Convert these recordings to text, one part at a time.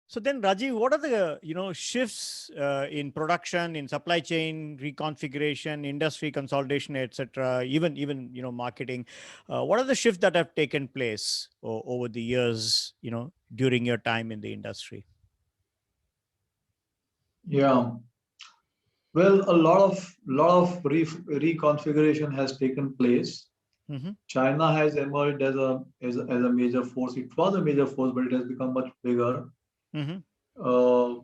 So then, Rajiv, what are the shifts in production, in supply chain reconfiguration, industry consolidation, etc., even marketing? What are the shifts that have taken place over the years, during your time in the industry? Yeah, well, a lot of reconfiguration has taken place. Mm-hmm. China has emerged as a major force. It was a major force, but it has become much bigger. Mm-hmm. Uh,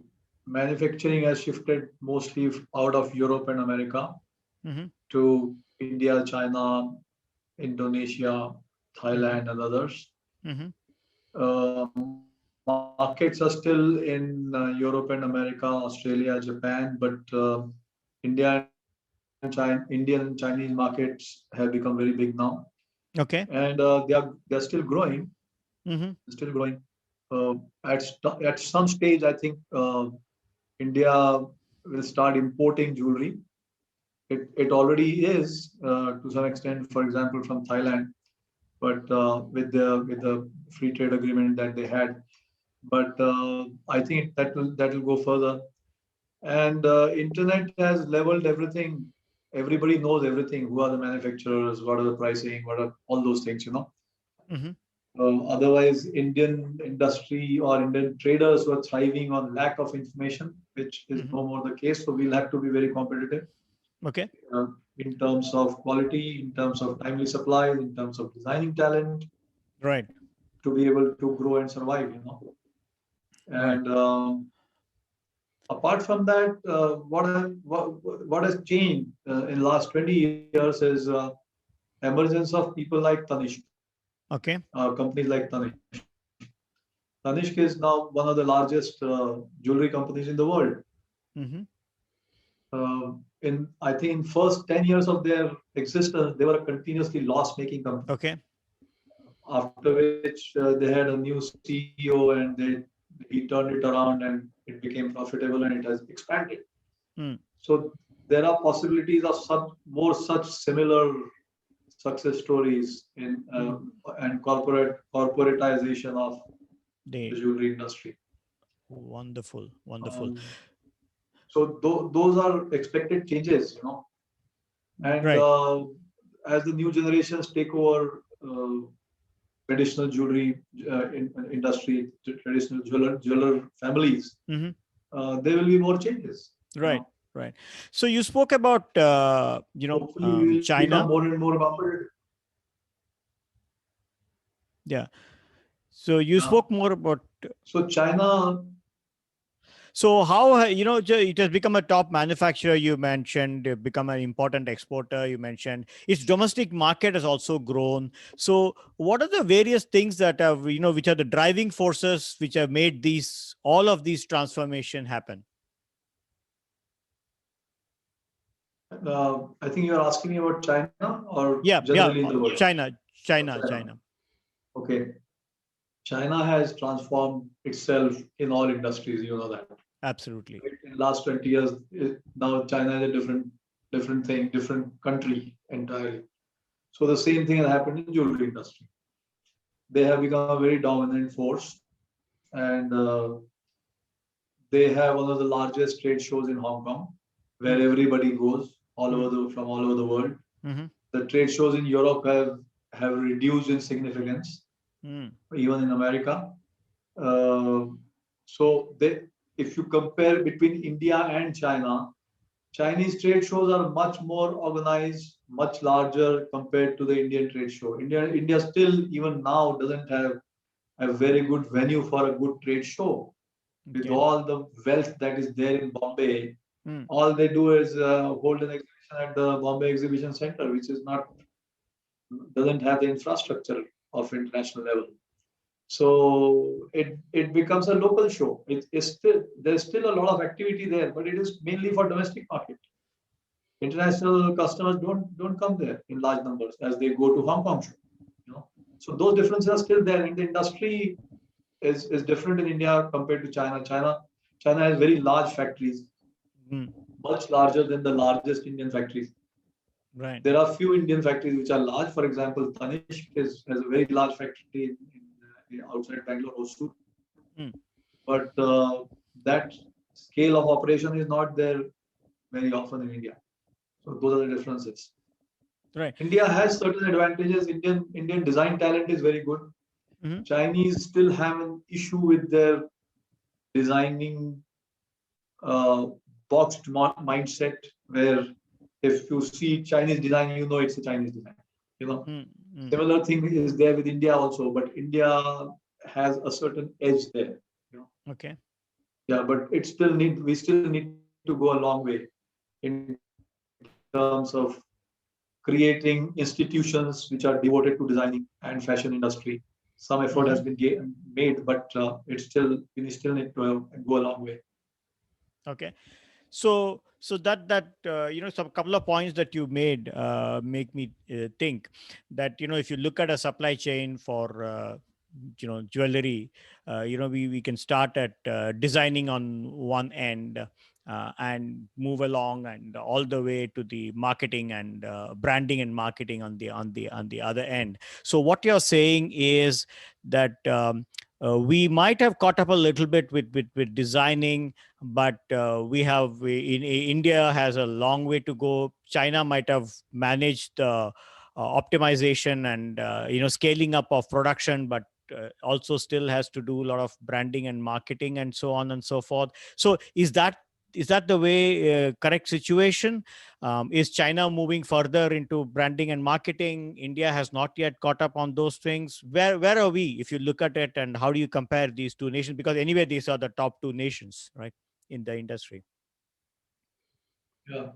Manufacturing has shifted mostly out of Europe and America Mm-hmm. to India, China, Indonesia, Mm-hmm. Thailand, and others. Mm-hmm. Markets are still in Europe and America, Australia, Japan, but India and Indian and Chinese markets have become very big now, and Okay. they're still growing, Mm-hmm. still growing. At some stage, I think India will start importing jewelry. It already is to some extent, for example, from Thailand, but with the free trade agreement that they had. But I think that will go further. And internet has leveled everything. Everybody knows everything. Who are the manufacturers? What are the pricing? What are all those things? Mm-hmm. Otherwise, Indian industry or Indian traders were thriving on lack of information, which is Mm-hmm. no more the case. So we'll have to be very competitive Okay. in terms of quality, in terms of timely supplies, in terms of designing talent Right. to be able to grow and survive. Right. And apart from that, what has changed in the last 20 years is emergence of people like Tanishq, Okay. companies like Tanishq. Tanishq is now one of the largest jewelry companies in the world. Mm-hmm. In I think in first 10 years of their existence, they were a continuously loss-making company. Okay. After which they had a new CEO and he turned it around and it became profitable and it has expanded. Mm. So there are possibilities of more such similar success stories in Mm. and corporatization of the They jewelry industry. Wonderful. Wonderful. Um, so those are expected changes. And Right. as the new generations take over traditional jewelry industry, traditional jeweler families, Mm-hmm. there will be more changes. You Right. know, Right. So you spoke about hopefully we will become China. more and more competitive. Yeah. So you Yeah. spoke more about. So China, So how it has become a top manufacturer? You mentioned become an important exporter. You mentioned its domestic market has also grown. So what are the various things that have which are the driving forces which have made these all of these transformation happen? I think you are asking me about China or Yeah. generally Yeah. in the world. China. About China. China. China. Okay. China has transformed itself in all industries. You know that. Absolutely. Right? In the last 20 years, now China is a different thing, different country entirely. So the same thing has happened in jewelry industry. They have become a very dominant force, and they have one of the largest trade shows in Hong Kong, where Mm. everybody goes Mm. from all over the world. Mm-hmm. The trade shows in Europe have reduced in significance, Mm. even in America. Uh, so if you compare between India and China, Chinese trade shows are much more organized, much larger compared to the Indian trade show. India still even now doesn't have a very good venue for a good trade show. With Okay. all the wealth that is there in Bombay, Mm. all they do is hold an exhibition at the Bombay Exhibition Center, which is not doesn't have the infrastructure of international level. So it becomes a local show. It's still there's still a lot of activity there, but it is mainly for domestic market. International customers don't come there in large numbers as they go to Hong Kong show. You know, so those differences are still there, and the industry is different in India compared to China. China has very large factories, Mm. much larger than the largest Indian factories. Right. There are few Indian factories which are large. For example, Tanishq has a very large factory in outside Bangalore, Hosur. Mm. but that scale of operation is not there very often in India. So those are the differences. Right. India has certain advantages. Indian design talent is very good. Mhm. Chinese still have an issue with their designing boxed mindset, where if you see Chinese design, you know it's a Chinese design. You know, Mm, mm. similar thing is there with India also, but India has a certain edge there. You know, Okay. yeah, but we still need to go a long way in terms of creating institutions which are devoted to designing and fashion industry. Some effort has been Mhm. made, but we still need to go a long way. Okay. So that some couple of points that you made make me think that if you look at a supply chain for jewelry, we can start at designing on one end, and move along and all the way to the marketing and branding and marketing on the other end. So what you're saying is that we might have caught up a little bit with designing, but India has a long way to go. China might have managed the optimization and scaling up of production, but also still has to do a lot of branding and marketing and so on and so forth. So is that the way, correct situation? Is China moving further into branding and marketing? India has not yet caught up on those things. Where are we, if you look at it, and how do you compare these two nations? Because anyway, these are the top two nations, right, in the industry. Yeah.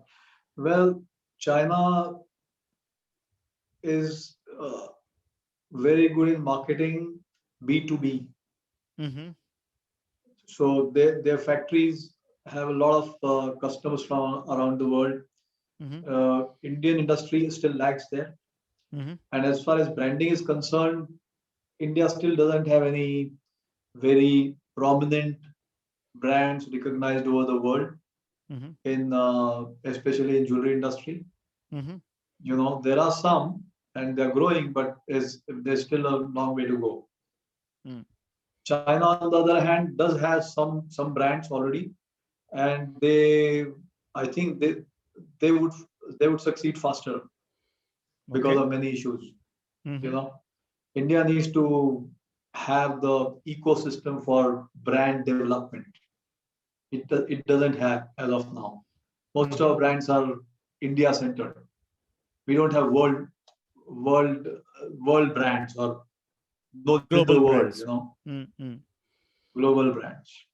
Well, China is very good in marketing B2B. Mm-hmm. So their factories have a lot of customers from around the world. Mm-hmm. Indian industry still lags there. Mm-hmm. And as far as branding is concerned, India still doesn't have any very prominent brands recognized over the world Mm-hmm. in especially in jewelry industry. Mm-hmm. There are some and they're growing, but there's still a long way to go. Mm. China, on the other hand, does have some brands already, and I think they would they would succeed faster because Okay. of many issues. You Mm-hmm. know, India needs to have the ecosystem for brand development. It doesn't have as of now. Most of Mm-hmm. our brands are India centered. We don't have world world brands or known in the Global world. brands. Mm-hmm. Global brands.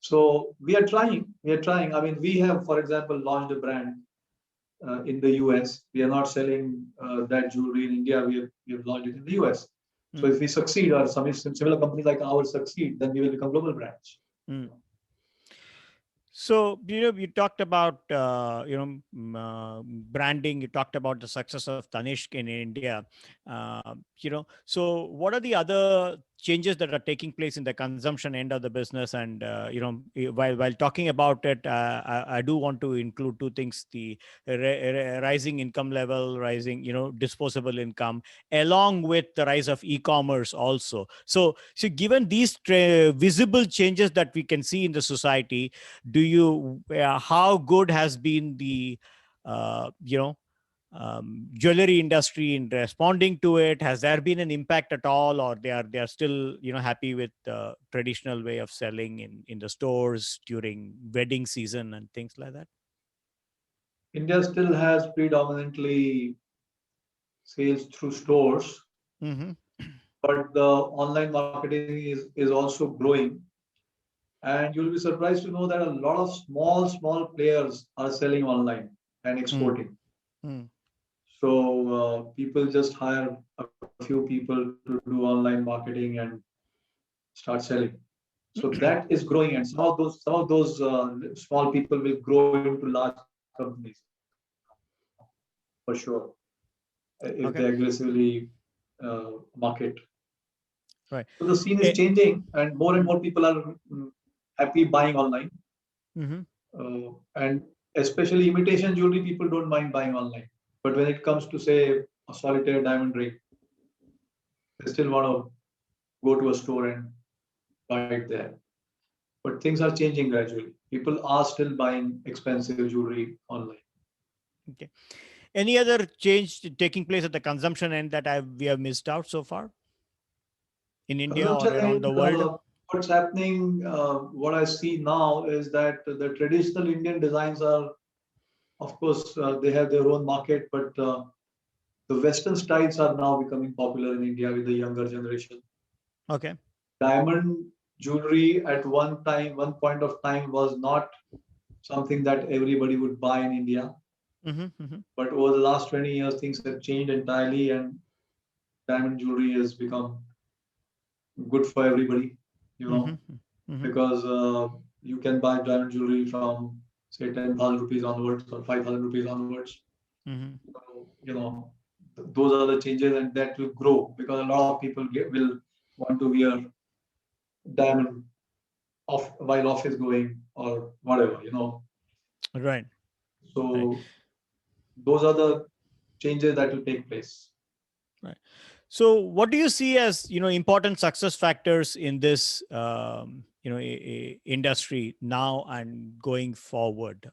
So we are trying. We are trying. I mean, we have, for example, launched a brand in the US. We are not selling that jewelry in India. We have launched it in the US. So if we succeed, or some similar companies like ours succeed, then we will become global brands. Mm-hmm. So, you talked about, branding. You talked about the success of Tanishq in India. So what are the other changes that are taking place in the consumption end of the business? And, while talking about it, I do want to include two things: the rising income level, rising, disposable income, along with the rise of e-commerce also. So given these visible changes that we can see in the society, how good has been the jewelry industry in responding to it? Has there been an impact at all, or they are still happy with the traditional way of selling in the stores during wedding season and things like that? India still has predominantly sales through stores, Mm-hmm. but the online marketing is also growing. And you'll be surprised to know that a lot of small players are selling online and exporting. Mm-hmm. So people just hire a few people to do online marketing and start selling. So that is growing, and some of those small people will grow into large companies for sure if they Okay. aggressively market. Right. So the scene is Eh, changing, and more people are happy buying online. mm-hmm. And especially imitation jewelry, people don't mind buying online. But when it comes to, say, a solitaire diamond ring, they still want to go to a store and buy it there. but things are changing gradually. People are still buying expensive jewelry online. Okay. Any other change taking place at the consumption end that we have missed out so far in India or Consumption around end, the world? what's happening, what I see now is that the traditional Indian designs are, of course, they have their own market, but the Western styles are now becoming popular in India with the younger generation. Okay. Diamond jewelry at one point of time was not something that everybody would buy in India. But over the last 20 years, things have changed entirely, and diamond jewelry has become good for everybody, because you can buy diamond jewelry from, say, 10,000 rupees onwards or 5,000 rupees onwards. So, those are the changes, and that will grow because a lot of people will want to wear diamond while office going or whatever. Right. So those are the changes that will take place. Right. So, what do you see as important success factors in this industry now and going forward?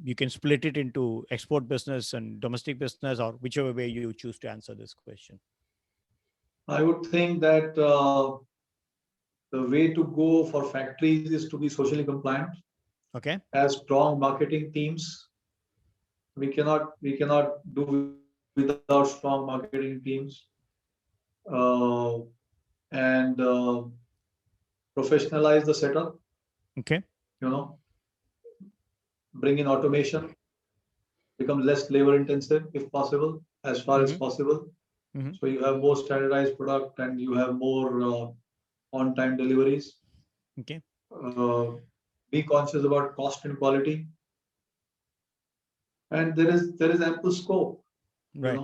You can split it into export business and domestic business, or whichever way you choose to answer this question. I would think that the way to go for factories is to be socially compliant. Okay. As strong marketing teams, we cannot do without strong marketing teams, uh, and professionalize the setup. Okay. Bring in automation, become less labor intensive if possible, as far as possible. So you have more standardized product and you have more on-time deliveries. Okay. Be conscious about cost and quality, and there is ample scope. Right.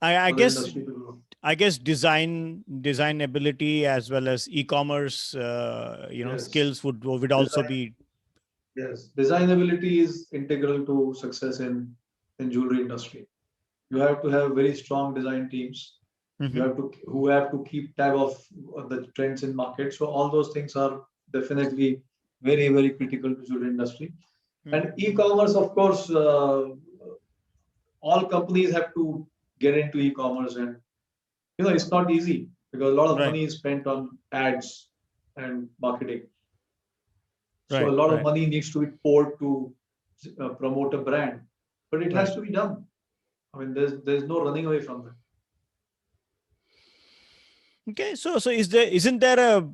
I guess I design ability as well as e-commerce skills would also be. Yes, designability is integral to success in jewelry industry. You have to have very strong design teams. Who have to keep tab of the trends in market. So all those things are definitely very, very critical to jewelry industry. And e-commerce, of course, all companies have to get into e-commerce, and it's not easy because a lot of money is spent on ads and marketing. So a lot of money needs to be poured to promote a brand, but it has to be done. I mean, there's no running away from that. Okay, so isn't there a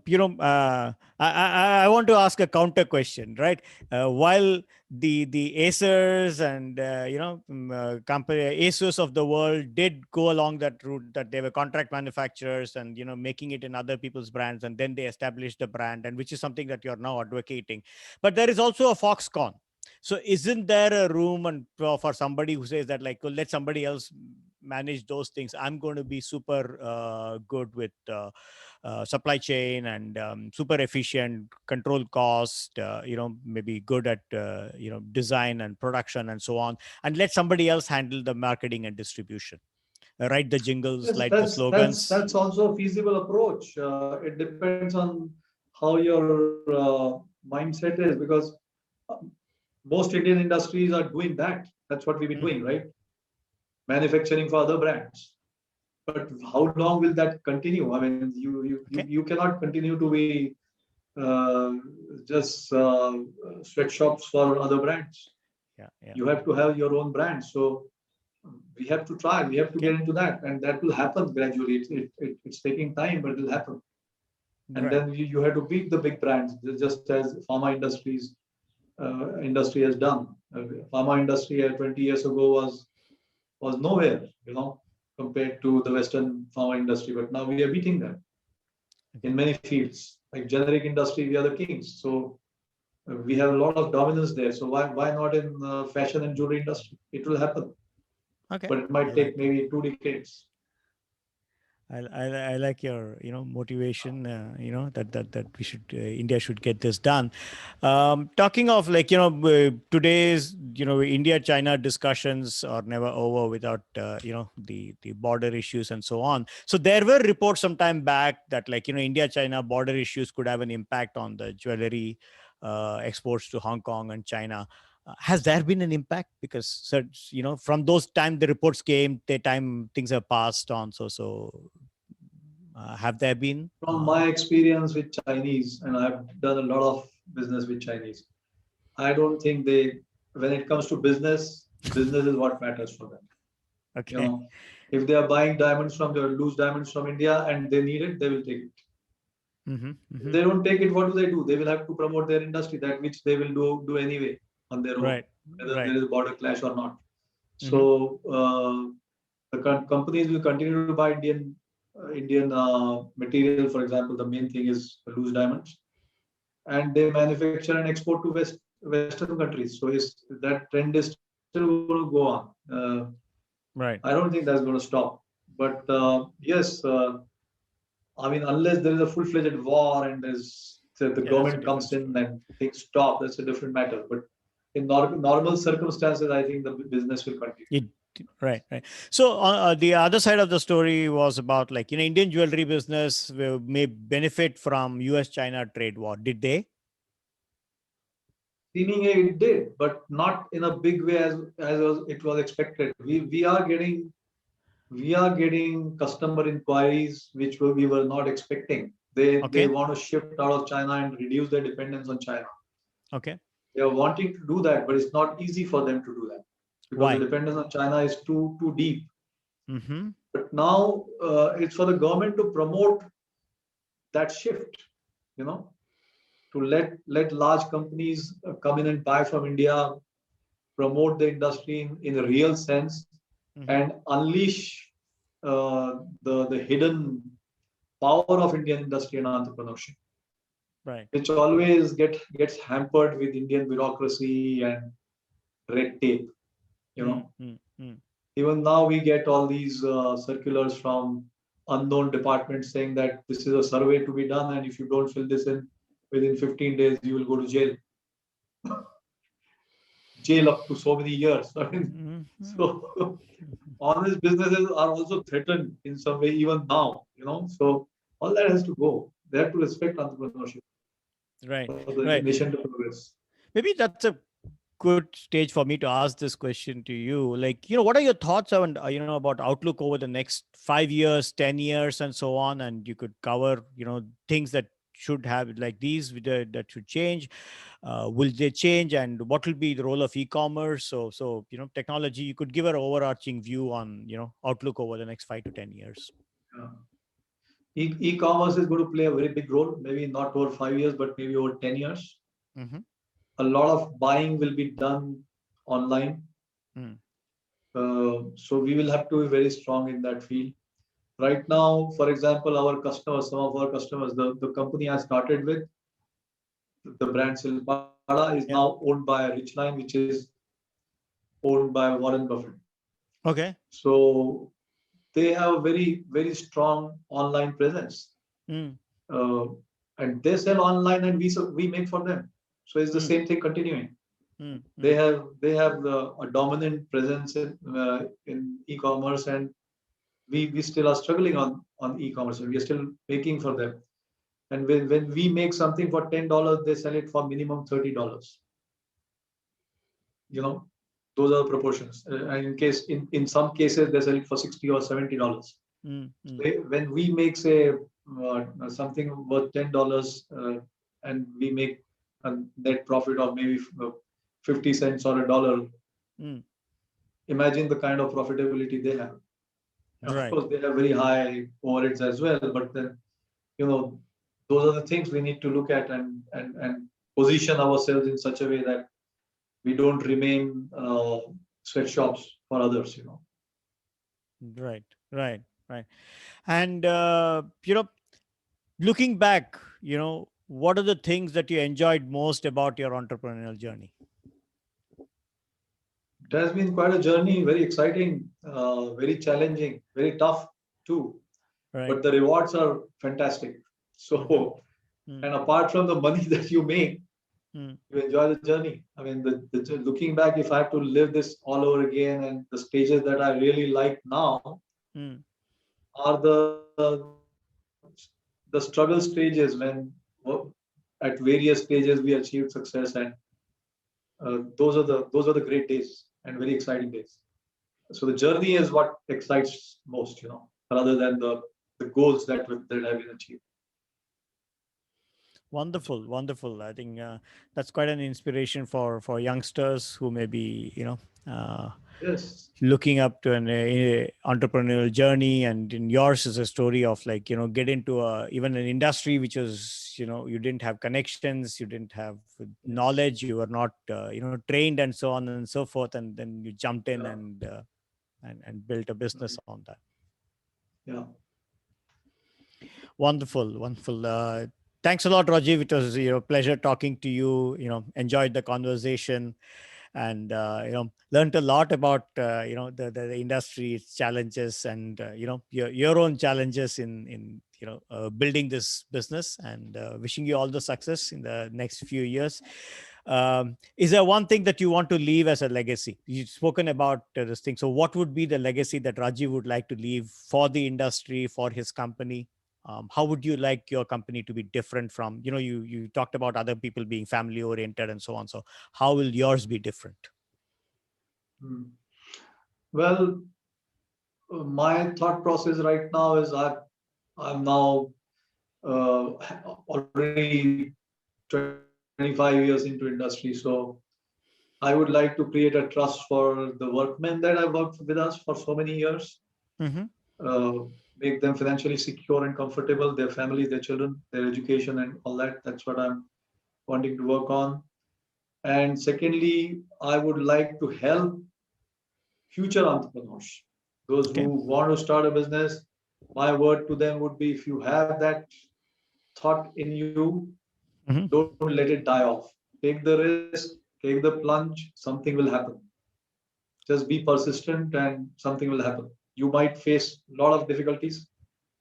I want to ask a counter question, right? While the Acers and company Asus of the world did go along that route, that they were contract manufacturers and making it in other people's brands, and then they established the brand, and which is something that you're now advocating. But there is also a Foxconn. So isn't there a room and for somebody who says that, like, well, let somebody else manage those things? I'm going to be super good with supply chain and super efficient, control cost, maybe good at design and production and so on, and let somebody else handle the marketing and distribution, write the jingles, Yes, write the slogans. that's also a feasible approach. It depends on how your mindset is, because most Indian industries are doing that. That's what we've been doing, right? Manufacturing for other brands. But how long will that continue? I mean, you cannot continue to be just sweatshops for other brands. You have to have your own brand. So we have to try. We have to get into that, and that will happen gradually. It's taking time, but it will happen. And then you have to beat the big brands, just as pharma industry has done. Pharma industry 20 years ago was nowhere, compared to the Western pharma industry. But now we are beating them in many fields. Like generic industry, we are the kings. So we have a lot of dominance there. So why not in fashion and jewelry industry? It will happen. Okay. But it might take maybe 2 decades. I like your motivation. That we should India should get this done. Talking of today's India China discussions are never over without the border issues and so on. So there were reports some time back that India China border issues could have an impact on the jewelry exports to Hong Kong and China. Has there been an impact? Because from those time the reports came, the time things have passed on. Have there been? From my experience with Chinese, and I've done a lot of business with Chinese, I don't think they, when it comes to business, business is what matters for them. You Okay. know, if they are buying diamonds from, the loose diamonds from India and they need it, they will take it. Mm-hmm, If mm-hmm. they don't take it, what do? They will have to promote their industry, that which they will do anyway on their own, Right. whether Right. there is a border clash or not. Mm-hmm. So the companies will continue to buy Indian material. For example, the main thing is loose diamonds, and they manufacture and export to Western countries. So that trend is still going to go on. Right. I don't think that's going to stop. But yes, I mean, unless there is a full-fledged war and the Yeah, that's a government different comes in story. and things stop, that's a different matter. But in normal circumstances, I think the business will continue. It, right, right. So the other side of the story was about Indian jewelry business may benefit from U.S. China trade war. Did they? Seemingly it did, but not in a big way as it was expected. We are getting customer inquiries which we were not expecting. They Okay. want to shift out of China and reduce their dependence on China. Okay. They are wanting to do that, but it's not easy for them to do that because the Why? dependence on China is too deep. Mm-hmm. But now it's for the government to promote that shift. You know, to let large companies come in and buy from India, promote the industry in a real sense, Mm-hmm. and unleash the hidden power of Indian industry and entrepreneurship, Right. which always gets hampered with Indian bureaucracy and red tape. You know, Mm-hmm. even now we get all these circulars from unknown departments saying that this is a survey to be done, and if you don't fill this in within 15 days, you will go to jail. Jail up to so many years. I mean, Mm-hmm. so honest businesses are also threatened in some way even now. So all that has to go. They have to respect entrepreneurship Right. for the Right. nation to progress. Maybe that's a good stage for me to ask this question to you. What are your thoughts on, about outlook over the next 5 years, 10 years, and so on? And you could cover, things that should have like these that should change. Will they change, and what will be the role of e-commerce? So technology. You could give an overarching view on, outlook over the next 5 to 10 years. Yeah. E-commerce is going to play a very big role, maybe not over 5 years, but maybe over 10 years. Mm-hmm. A lot of buying will be done online. Mm. So we will have to be very strong in that field. Right now, for example, some of our customers, the company I started with, the brand Silpada, is Yeah. now owned by Richline, which is owned by Warren Buffett. Okay. So they have a very, very strong online presence. Mm. Uh, and they sell online and we make for them. So it's the Mm. same thing continuing. Mm. They Mm. have a dominant presence in e-commerce, and we still are struggling on e-commerce. We are still making for them. And when we make something for $10, they sell it for minimum $30. You know, those are the proportions. And in some cases they sell it for $60 or $70. Mm. Mm. When we make, say, something worth $10, and we make a net profit of maybe 50 cents or $1, Mm. imagine the kind of profitability they have. Of Right. course, they have very high overheads as well, but then, those are the things we need to look at and position ourselves in such a way that we don't remain sweatshops for others. Right. Right. Right. And looking back, what are the things that you enjoyed most about your entrepreneurial journey? It has been quite a journey, very exciting, very challenging, very tough too. Right. but the rewards are fantastic. So, Mm. and apart from the money that you make, Mm. you enjoy the journey. I mean, looking back, if I have to live this all over again, and the stages that I really like now Mm. are the struggle stages when at various stages we achieved success, and those are the great days and very exciting days. So the journey is what excites most, rather than the goals that have been achieved. Wonderful, wonderful. I think that's quite an inspiration for youngsters who may be, Yes. looking up to an entrepreneurial journey. And in yours is a story of like, get into even an industry which was, you didn't have connections, you didn't have Yes. knowledge, you were not trained, and so on and so forth, and then you jumped in Yeah. and built a business on that. Yeah. Wonderful, wonderful. Thanks a lot, Rajiv. It was pleasure talking to you. Enjoyed the conversation, and learned a lot about the industry, its challenges, and your own challenges in building this business. And wishing you all the success in the next few years. Is there one thing that you want to leave as a legacy? You've spoken about this thing. So, what would be the legacy that Rajiv would like to leave for the industry, for his company? How would you like your company to be different from, you talked about other people being family oriented and so on. So how will yours be different? Hmm. Well, my thought process right now is I'm now already 25 years into industry, so I would like to create a trust for the workmen that have worked with us for so many years, Mm-hmm. uh, make them financially secure and comfortable, their family, their children, their education, and all that. That's what I'm wanting to work on. And secondly, I would like to help future entrepreneurs, those who Okay. want to start a business. My word to them would be, if you have that thought in you, Mm-hmm. don't let it die off. Take the risk, take the plunge, something will happen. Just be persistent and something will happen. You might face a lot of difficulties,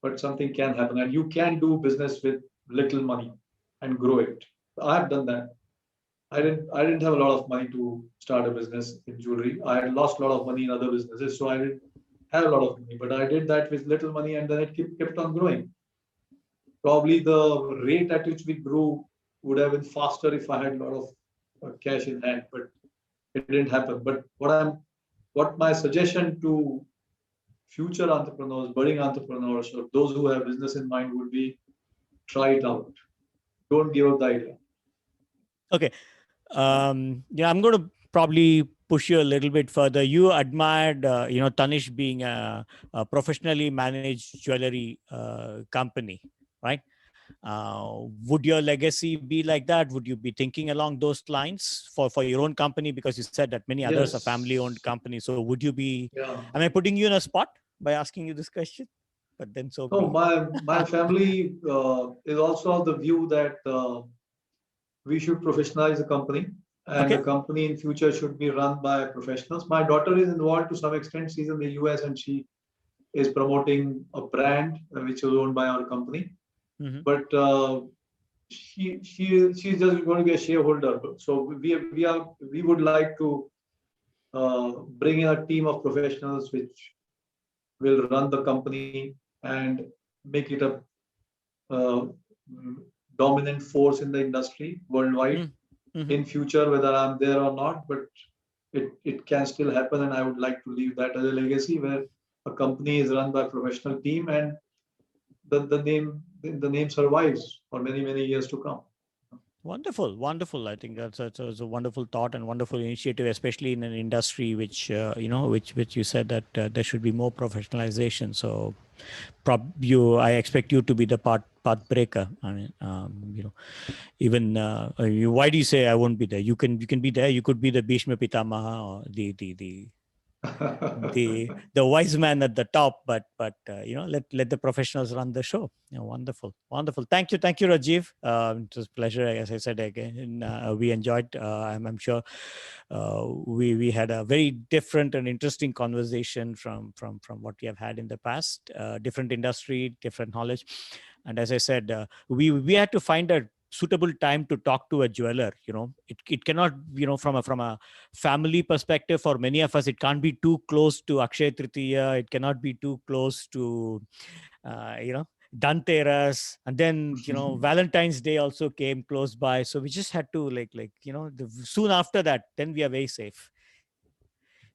but something can happen. And you can do business with little money and grow it. I've done that. I didn't have a lot of money to start a business in jewelry. I had lost a lot of money in other businesses, so I didn't have a lot of money. But I did that with little money, and then it kept on growing. Probably the rate at which we grew would have been faster if I had a lot of cash in hand, but it didn't happen. But what my suggestion to future entrepreneurs, budding entrepreneurs, or those who have business in mind would be, try it out. Don't give up the idea. Okay. Yeah, I'm going to probably push you a little bit further. You admired, Tanish being a professionally managed jewelry company, right? Would your legacy be like that? Would you be thinking along those lines for your own company? Because you said that many others are family-owned Yes. companies. So would you be? Yeah. Am I putting you in a spot by asking you this question? But then so No, be my it. family is also of the view that we should professionalize the company, and the Okay. company in future should be run by professionals. My daughter is involved to some extent. She's in the US, and she is promoting a brand which is owned by our company. Mm-hmm. But she's just going to be a shareholder. So we would like to bring in a team of professionals which will run the company and make it a uh, dominant force in the industry worldwide Mm-hmm. in future, whether I'm there or not. But it can still happen, and I would like to leave that as a legacy, where a company is run by a professional team, and the name survives for many years to come. Wonderful, wonderful. I think that's a wonderful thought and wonderful initiative, especially in an industry which which you said that there should be more professionalization. So, I expect you to be the path breaker. I mean, even why do you say I won't be there? You can be there. You could be the Bhishma Pitamaha or the the wise man at the top, but let the professionals run the show. Wonderful. Thank you, Rajiv. It was a pleasure, as I said again. We enjoyed. I'm sure we had a very different and interesting conversation from what we have had in the past. Different industry, different knowledge, and as I said, we had to find a suitable time to talk to a jeweler. It cannot, from a family perspective, for many of us, it can't be too close to Akshay Tritiya. It cannot be too close to Dhanteras, and then Valentine's Day also came close by. So we just had to soon after that, then we are very safe.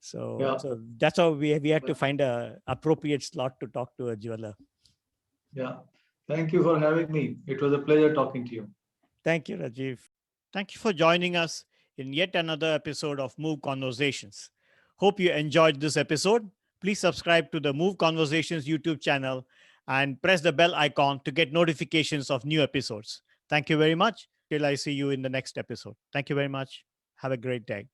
So that's how we had to find a appropriate slot to talk to a jeweler. Yeah. Thank you for having me. It was a pleasure talking to you. Thank you, Rajiv. Thank you for joining us in yet another episode of Move Conversations. Hope you enjoyed this episode. Please subscribe to the Move Conversations YouTube channel and press the bell icon to get notifications of new episodes. Thank you very much. Till I see you in the next episode. Thank you very much. Have a great day.